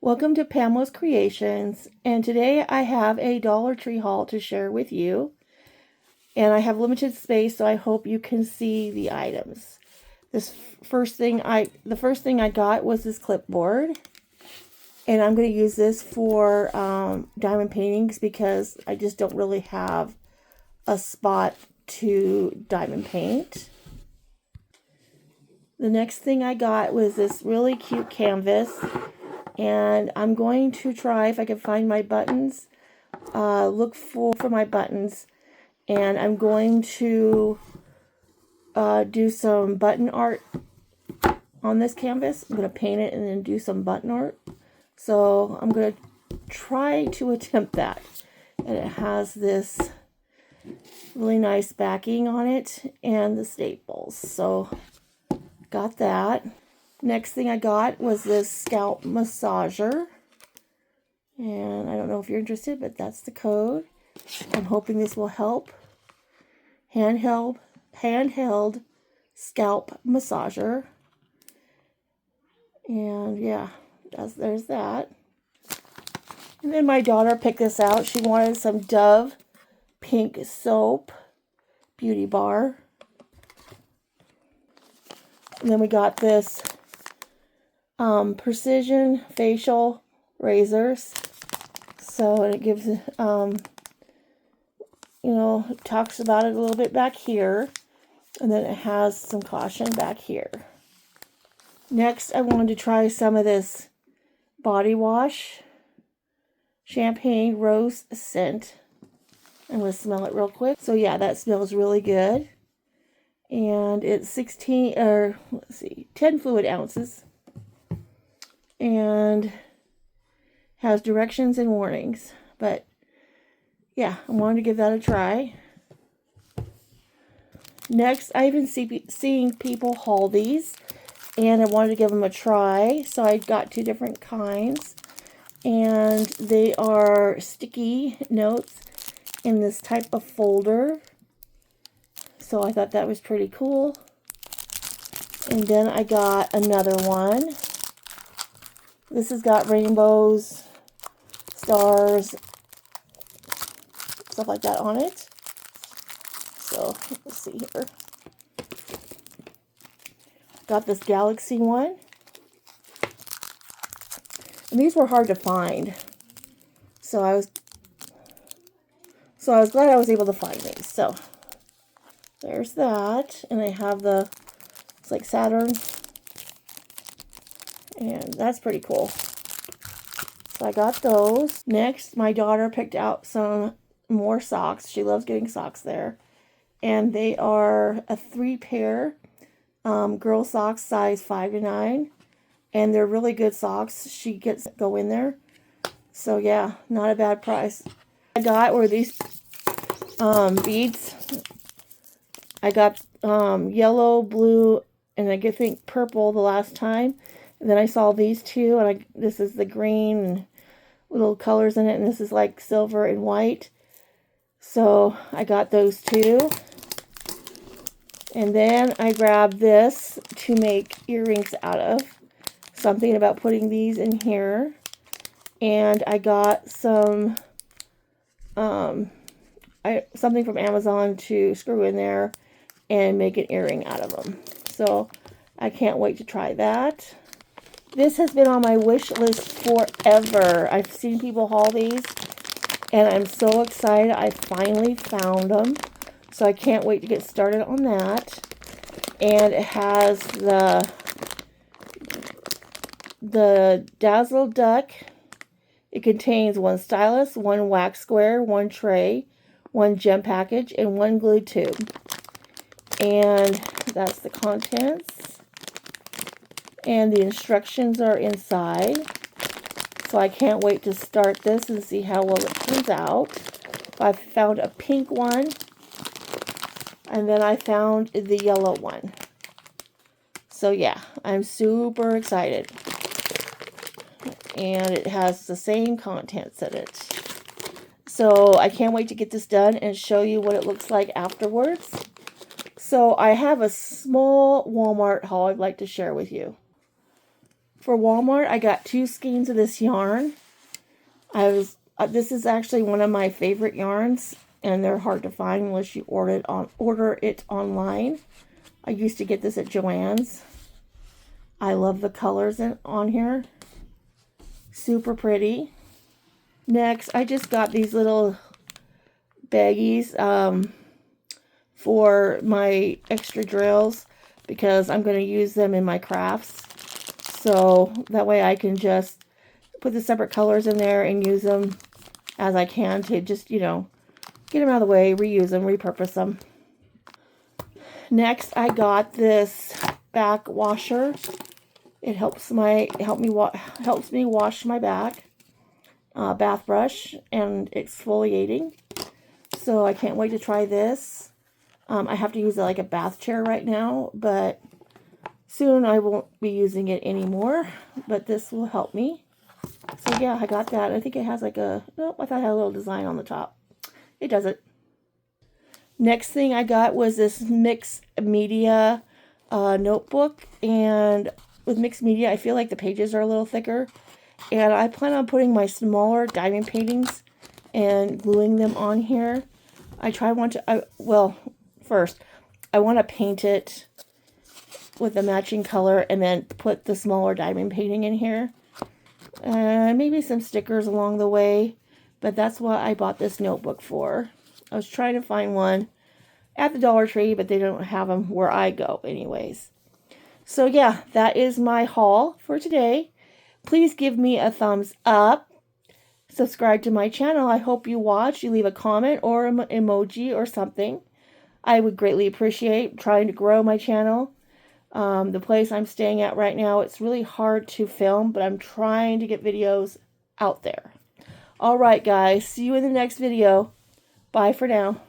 Welcome to Pamela's Creations, and today I have a Dollar Tree haul to share with you. And I have limited space, so I hope you can see the items. The first thing I got was this clipboard, and I'm going to use this for diamond paintings because I just don't really have a spot to diamond paint. The next thing I got was this really cute canvas. And I'm going to try if I can find my buttons, look for my buttons, and I'm going to do some button art on this canvas. I'm going to paint it and then do some button art. So I'm going to try to attempt that. And it has this really nice backing on it and the staples. So got that. Next thing I got was this scalp massager, and I don't know if you're interested, but that's the code. I'm hoping this will help. Handheld scalp massager, and yeah, there's that. And then my daughter picked this out. She wanted some Dove pink soap beauty bar, and then we got this precision facial razors. So it gives, talks about it a little bit back here. And then it has some caution back here. Next, I wanted to try some of this body wash. Champagne rose scent. I'm going to smell it real quick. So yeah, that smells really good. And it's 10 fluid ounces. And has directions and warnings. But yeah, I wanted to give that a try. Next, I've been seeing people haul these, and I wanted to give them a try. So I got two different kinds, and they are sticky notes in this type of folder. So I thought that was pretty cool. And then I got another one. This has got rainbows, stars, stuff like that on it. So, let's see here. Got this galaxy one. And these were hard to find. So I was glad I was able to find these. So, there's that. And they have it's like Saturn. And that's pretty cool. So I got those. Next, my daughter picked out some more socks. She loves getting socks there. And they are a 3-pair girl socks, size 5 to 9. And they're really good socks. She gets go in there. So yeah, not a bad price. I got were these beads. I got yellow, blue, and I think purple the last time. And then I saw these two, and this is the green and little colors in it, and this is like silver and white. So I got those two. And then I grabbed this to make earrings out of. Something about putting these in here. And I got some something from Amazon to screw in there and make an earring out of them. So I can't wait to try that. This has been on my wish list forever. I've seen people haul these, and I'm so excited I finally found them. So I can't wait to get started on that. And it has the Dazzle Duck. It contains 1 stylus, 1 wax square, 1 tray, 1 gem package, and 1 glue tube. And that's the contents. And the instructions are inside. So I can't wait to start this and see how well it turns out. I found a pink one. And then I found the yellow one. So yeah, I'm super excited. And it has the same contents in it. So I can't wait to get this done and show you what it looks like afterwards. So I have a small Walmart haul I'd like to share with you. For Walmart, I got 2 skeins of this yarn. This is actually one of my favorite yarns, and they're hard to find unless you order it online. I used to get this at Joann's. I love the colors on here. Super pretty. Next, I just got these little baggies for my extra drills because I'm going to use them in my crafts. So that way I can just put the separate colors in there and use them as I can to just, you know, get them out of the way, reuse them, repurpose them. Next, I got this back washer. It helps me wash my back. Bath brush and exfoliating. So I can't wait to try this. I have to use it like a bath chair right now, but soon I won't be using it anymore. But this will help me. So yeah, I got that. I think it has like a, nope, I thought it had a little design on the top. It doesn't. Next thing I got was this mixed media notebook. And with mixed media, I feel like the pages are a little thicker. And I plan on putting my smaller diamond paintings and gluing them on here. First, I want to paint it with a matching color and then put the smaller diamond painting in here. And maybe some stickers along the way. But that's what I bought this notebook for. I was trying to find one at the Dollar Tree, but they don't have them where I go anyways. So yeah, that is my haul for today. Please give me a thumbs up. Subscribe to my channel. I hope you watch. You leave a comment or an emoji or something. I would greatly appreciate trying to grow my channel. The place I'm staying at right now, it's really hard to film, but I'm trying to get videos out there. Alright guys, see you in the next video. Bye for now.